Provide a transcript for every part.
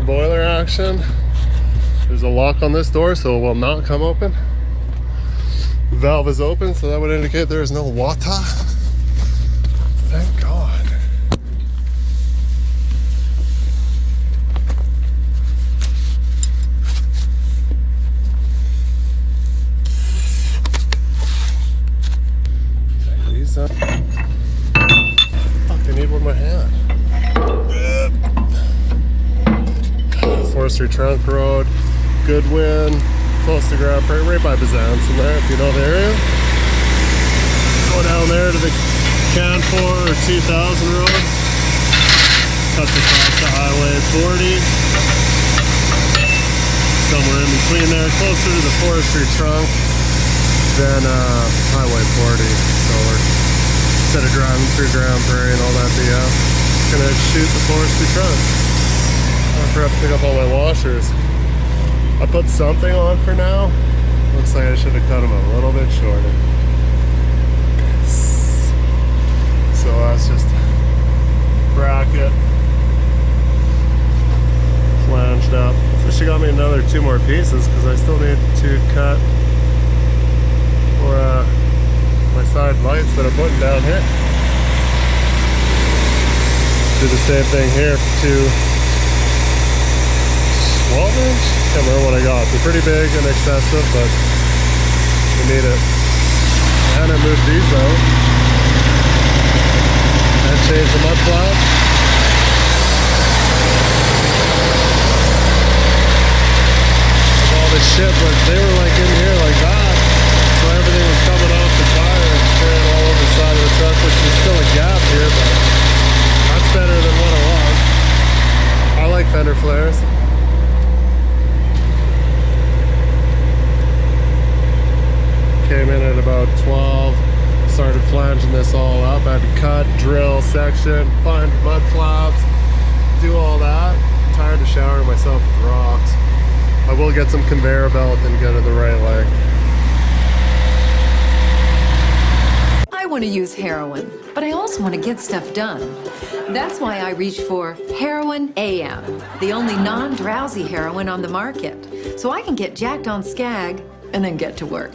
boiler action. There's a lock on this door, so it will not come open. The valve is open, so that would indicate there is no water. Thank God. Take these up. Fuck, I need one in my hand. Forestry Trunk Road, Goodwin, close to Grand Prairie, right by Bazan's in there, if you know the area. Go down there to the Canfor or 2000 road, cuts across the Highway 40, somewhere in between there, closer to the Forestry Trunk than Highway 40. So we're, instead of driving through Grand Prairie and all that BS, gonna shoot the Forestry Trunk. I forgot to pick up all my washers. I put something on for now. Looks like I should have cut them a little bit shorter. So that's just bracket flanged up. I wish I got me another 2 more pieces because I still need to cut for my side lights that I'm putting down here. Do the same thing here for 2 12 inch? Can't remember what I got. They're pretty big and excessive, but we need it. And I moved these out. And changed the mud flap. All this shit, but they were like in here like that. So everything was coming off the tire and spraying all over the side of the truck, which is still a gap here, but that's better than what it was. I like fender flares. Came in at about 12, started flanging this all up. I had to cut, drill, section, find mud flaps, do all that. I'm tired of showering myself with rocks. I will get some conveyor belt and get it the right length. I want to use heroin, but I also want to get stuff done. That's why I reach for Heroin AM, the only non-drowsy heroin on the market. So I can get jacked on Skag and then get to work.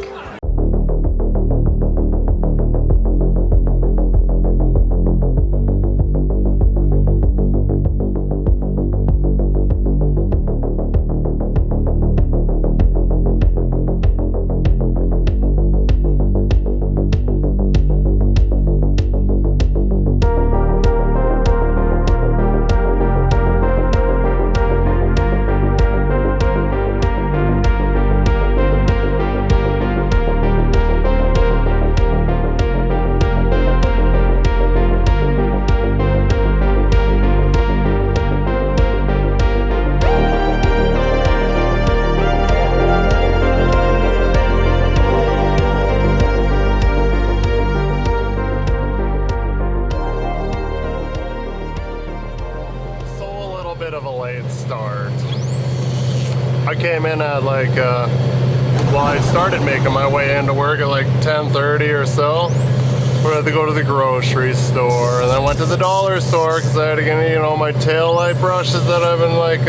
I came in at like, well, I started making my way into work at like 10:30 or so. We had to go to the grocery store, and then went to the dollar store because I had to get, you know, my tail light brushes that I've been like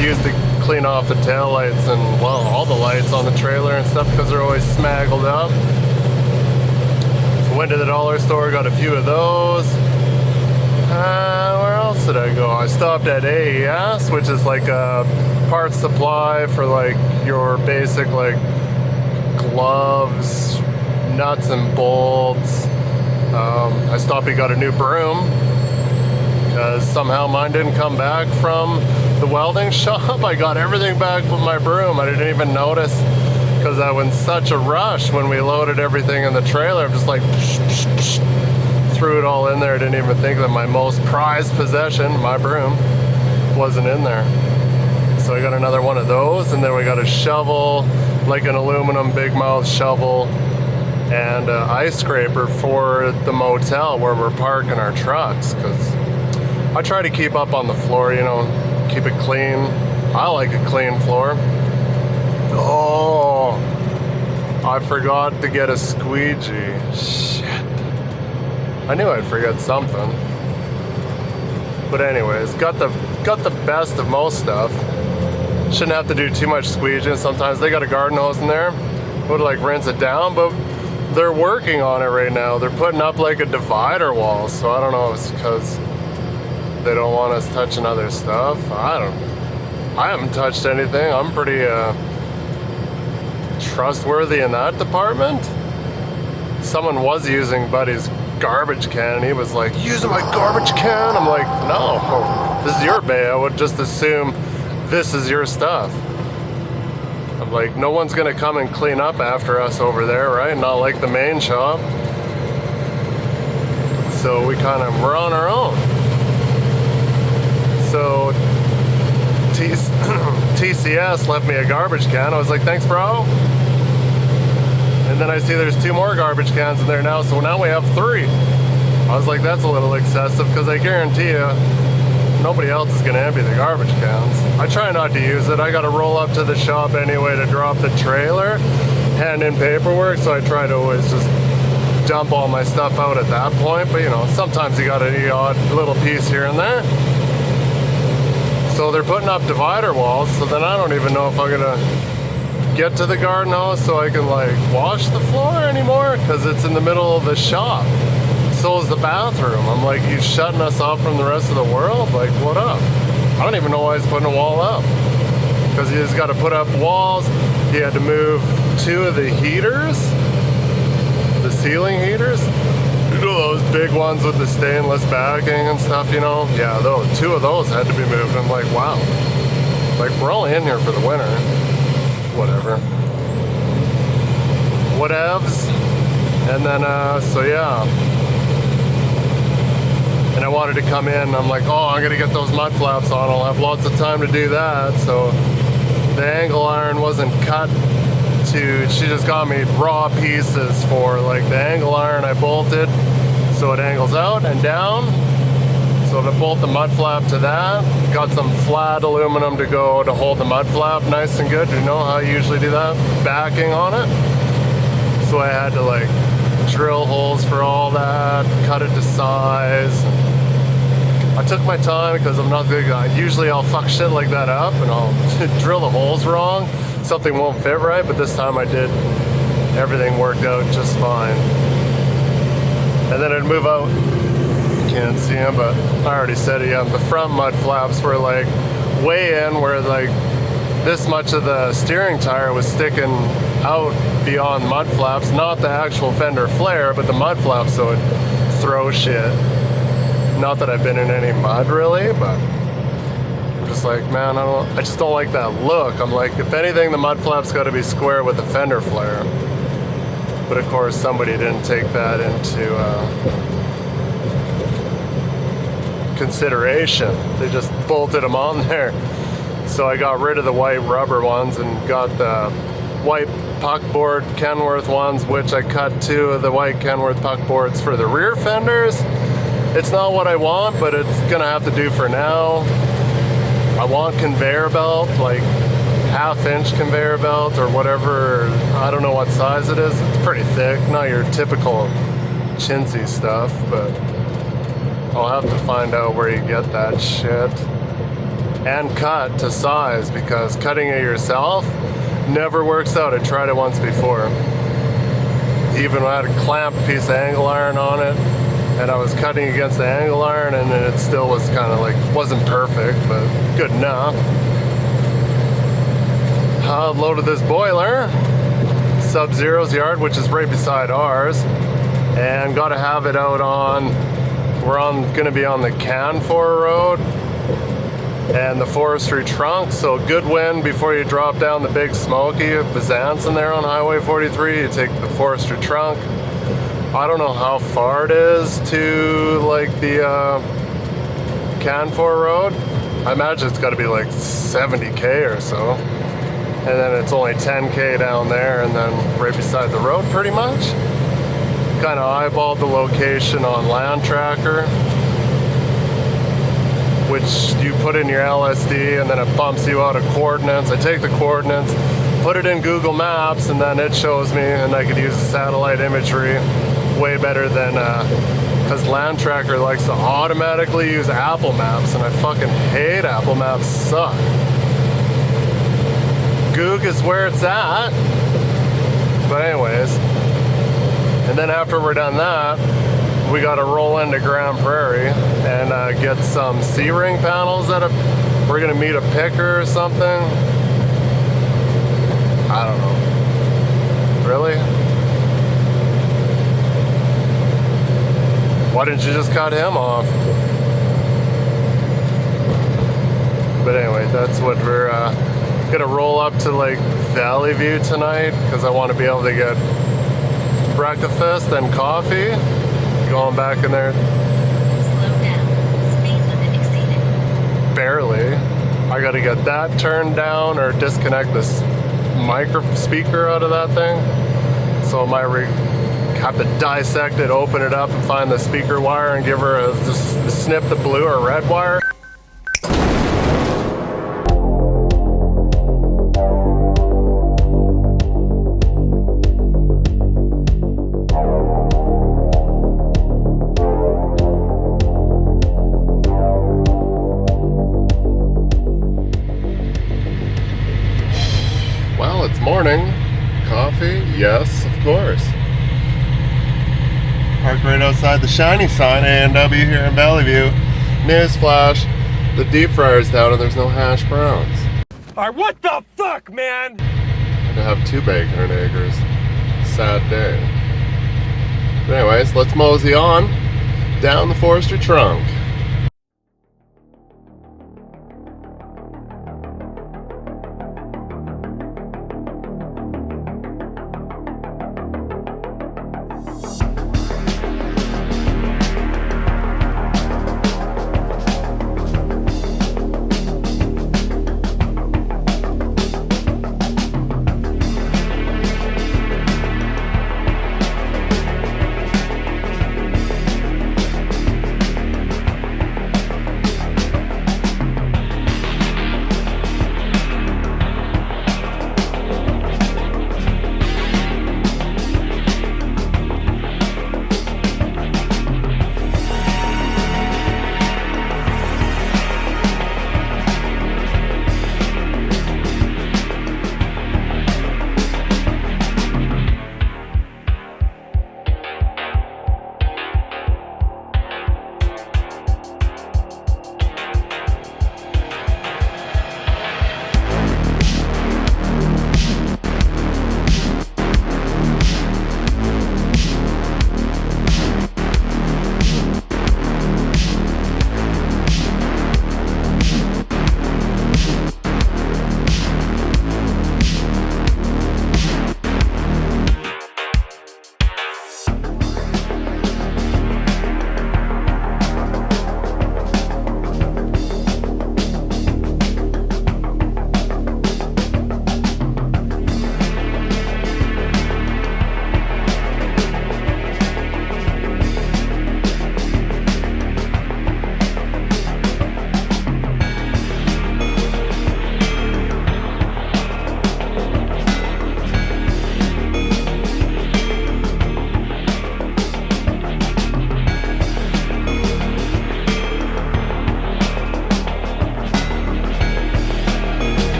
used to clean off the tail lights and, well, all the lights on the trailer and stuff because they're always smaggled up. So went to the dollar store, got a few of those. Where else did I go? I stopped at AES, which is like a parts supply for like your basic like gloves, nuts and bolts. I stopped and got a new broom because somehow mine didn't come back from the welding shop. I got everything back but my broom. I didn't even notice because I was in such a rush when we loaded everything in the trailer. I'm just like threw it all in there. I didn't even think that my most prized possession, my broom, wasn't in there. So I got another one of those, and then we got a shovel, like an aluminum big mouth shovel, and an ice scraper for the motel where we're parking our trucks, because I try to keep up on the floor, you know, keep it clean. I like a clean floor. Oh, I forgot to get a squeegee. Shit. I knew I'd forget something. But anyways, got the best of most stuff. Shouldn't have to do too much squeeging. Sometimes they got a garden hose in there, would like rinse it down, but they're working on it right now. They're putting up like a divider wall, so I don't know if it's because they don't want us touching other stuff. I haven't touched anything. I'm pretty trustworthy in that department. Someone was using Buddy's garbage can and he was like, using my garbage can? I'm like, no, this is your bay. I would just assume this is your stuff. I'm like, no one's gonna come and clean up after us over there, right? Not like the main shop. So we're on our own. So TCS left me a garbage can. I was like, thanks, bro. And then I see there's 2 more garbage cans in there now, so now we have 3. I was like, that's a little excessive, because I guarantee you, nobody else is gonna empty the garbage cans. I try not to use it. I gotta roll up to the shop anyway to drop the trailer, hand in paperwork, so I try to always just dump all my stuff out at that point, but you know, sometimes you got an odd little piece here and there. So they're putting up divider walls, so then I don't even know if I'm gonna get to the garden hose so I can like wash the floor anymore, because it's in the middle of the shop. So is the bathroom. I'm like, you shutting us off from the rest of the world? Like, what up? I don't even know why he's putting a wall up, because he's got to put up walls. He had to move 2 of the heaters, the ceiling heaters. You know, those big ones with the stainless backing and stuff, you know? Yeah, those 2 of those had to be moved. I'm like, wow. Like, we're only in here for the winter. Whatever. Whatevs. And then, so yeah. And I wanted to come in. I'm like, oh, I'm gonna get those mud flaps on. I'll have lots of time to do that. So the angle iron wasn't cut to, she just got me raw pieces for like the angle iron I bolted. So it angles out and down. So to bolt the mud flap to that, got some flat aluminum to go to hold the mud flap nice and good. You know how I usually do that? Backing on it. So I had to like drill holes for all that, cut it to size. I took my time because I'm not a good guy. Usually I'll fuck shit like that up and I'll drill the holes wrong. Something won't fit right, but this time I did. Everything worked out just fine. And then I'd move out. Can't see them, but I already said it. Yeah, the front mud flaps were like way in, where like this much of the steering tire was sticking out beyond mud flaps, not the actual fender flare, but the mud flaps, so it throw shit. Not that I've been in any mud really, but I'm just like, man, I just don't like that look. I'm like, if anything, the mud flaps got to be square with the fender flare. But of course, somebody didn't take that into consideration. They just bolted them on there. So I got rid of the white rubber ones and got the white puckboard Kenworth ones, which I cut 2 of the white Kenworth puckboards for the rear fenders. It's not what I want, but it's gonna have to do for now. I want conveyor belt, like 1/2-inch conveyor belt or whatever. I don't know what size it is. It's pretty thick, not your typical chintzy stuff, but I'll have to find out where you get that shit. And cut to size, because cutting it yourself never works out. I tried it once before. Even when I had a clamp piece of angle iron on it, and I was cutting against the angle iron, and then it still was kind of like, wasn't perfect, but good enough. I loaded this boiler, Sub-Zero's yard, which is right beside ours, and got to have it out on, we're going to be on the Canfor Road and the Forestry trunk, so good wind before you drop down the Big Smoky of Byzance in there on Highway 43. You take the Forestry trunk. I don't know how far it is to like the Canfor Road. I imagine it's got to be like 70k or so, and then it's only 10k down there, and then right beside the road pretty much. Kind of eyeballed the location on Land Tracker, which you put in your LSD and then it bumps you out of coordinates. I take the coordinates, put it in Google Maps, and then it shows me, and I could use satellite imagery way better than, because Land Tracker likes to automatically use Apple Maps, and I fucking hate Apple Maps, suck. Goog is where it's at. But anyways, and then after we're done that, we got to roll into Grand Prairie and get some C-ring panels that we're gonna meet a picker or something. I don't know. Really? Why didn't you just cut him off? But anyway, that's what we're gonna roll up to like Valley View tonight, because I want to be able to get breakfast and coffee. Going back in there. Slow down. Speed limit exceeded. Barely. I gotta get that turned down or disconnect this micro speaker out of that thing. So I might have to dissect it, open it up, and find the speaker wire and give her just snip the blue or red wire. Well, it's morning. Coffee? Yes, of course. Parked right outside the shiny sign, A&W here in Valley View. Newsflash, the deep fryer's down and there's no hash browns. Alright, what the fuck, man? To have 2 bacon and eggers. Sad day. But anyways, let's mosey on down the Forestry trunk.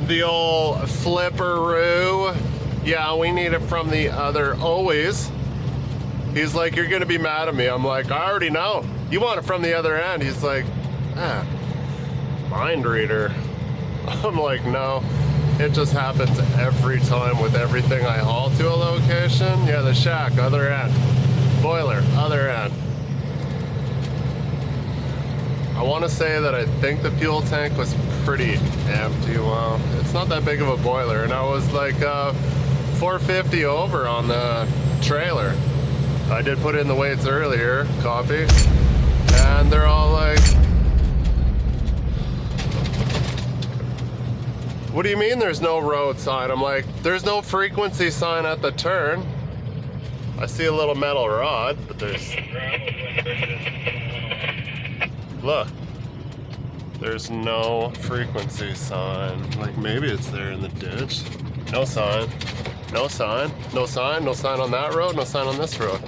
The old flipperoo. Yeah, we need it from the other always. He's like, you're gonna be mad at me. I'm like, I already know. You want it from the other end. He's like, mind reader. I'm like, no. It just happens every time with everything I haul to a location. Yeah, the shack, other end. Boiler, other end. I want to say that I think the fuel tank was pretty empty. Well, it's not that big of a boiler, and I was like 450 over on the trailer. I did put in the weights earlier, copy, and they're all like, what do you mean there's no road sign? I'm like, there's no frequency sign at the turn. I see a little metal rod, but there's... Look. There's no frequency sign. Like, maybe it's there in the ditch. No sign. No sign. No sign. No sign on that road. No sign on this road.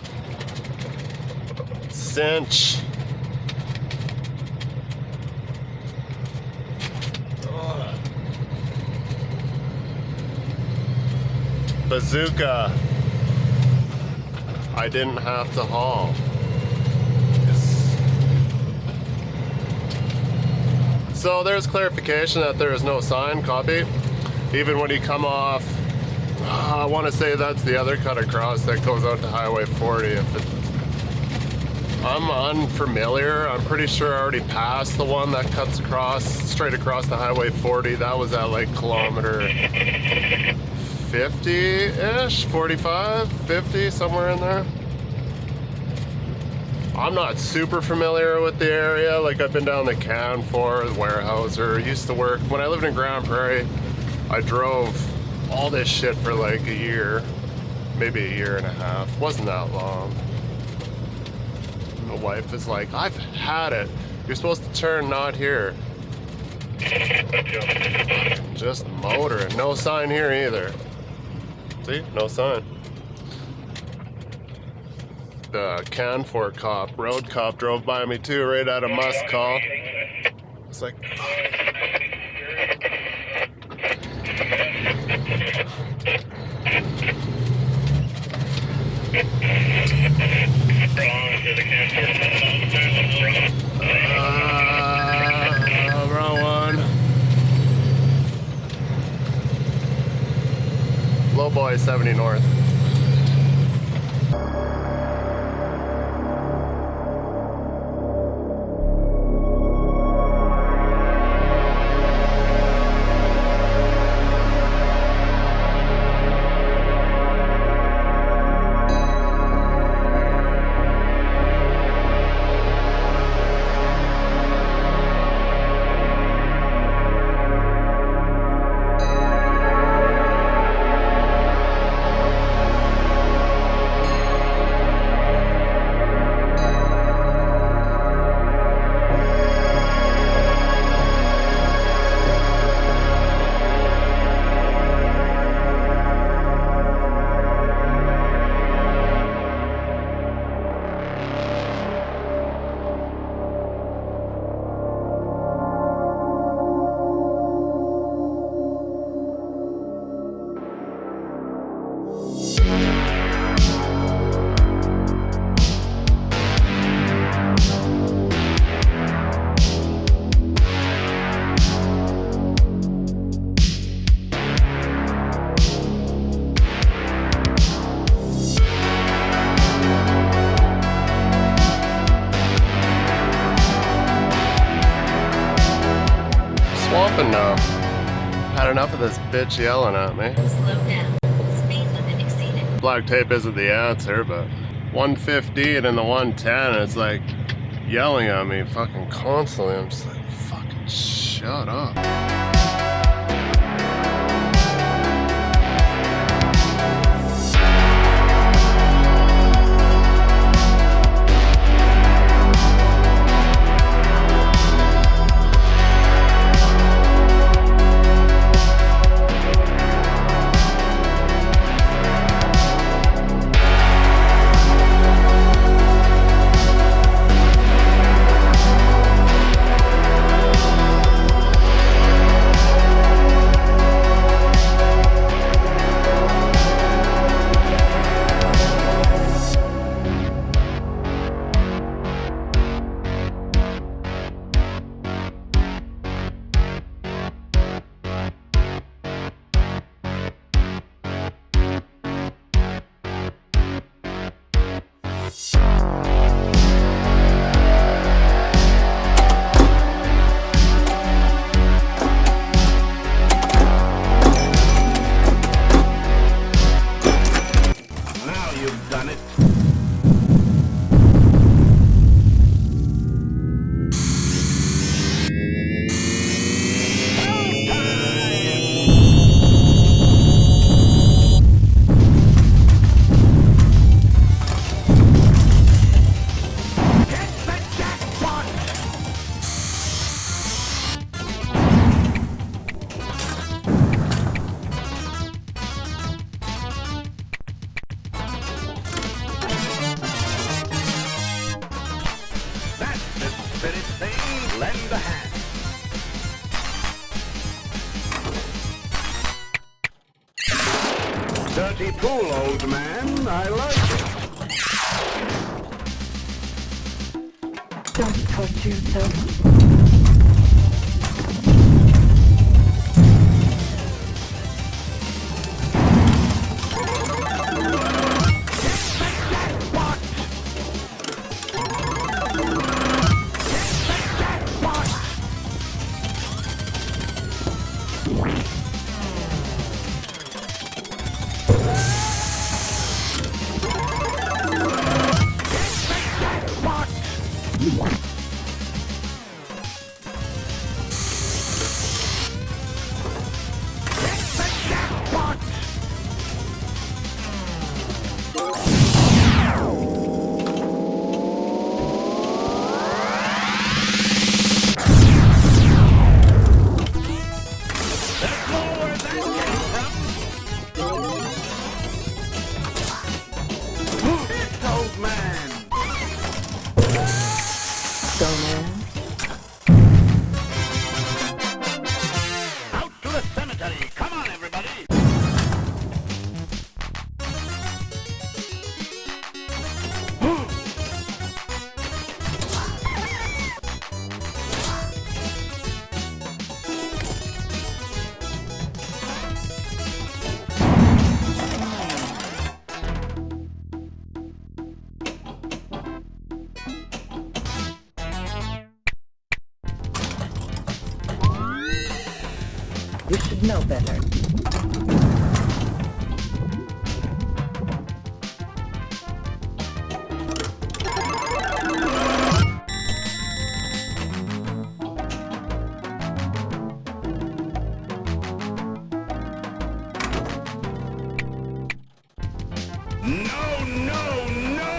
Cinch. Bazooka. I didn't have to haul. Yes. So there's clarification that there is no sign, copy. Even when you come off, I want to say that's the other cut across that goes out to Highway 40. I'm unfamiliar. I'm pretty sure I already passed the one that cuts across, straight across the Highway 40. That was at like kilometer 50-ish, 45, 50, somewhere in there. I'm not super familiar with the area. Like, I've been down the Canfor, the Warehouser. Used to work, when I lived in Grand Prairie, I drove all this shit for like a year, maybe a year and a half. Wasn't that long. My wife is like, I've had it. You're supposed to turn not here. Just motoring. No sign here either. See? No sign. The Canfor cop, road cop, drove by me too, right out of Musk call. It's like, wrong one. Low boy 70 north. Swamping now. Had enough of this bitch yelling at me. Slow down. Speed limit exceeded. Black tape isn't the answer, but 115 and the 110, it's like yelling at me fucking constantly. I'm just like, fucking shut up. you've done it. Lend a hand. Dirty pool, old man. I like it. Don't torture yourself. You should know better. No, no, no!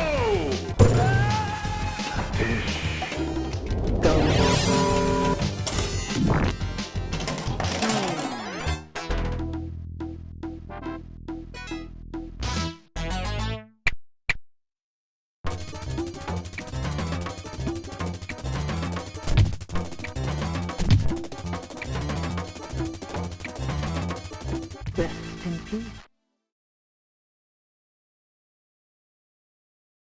Rest in peace.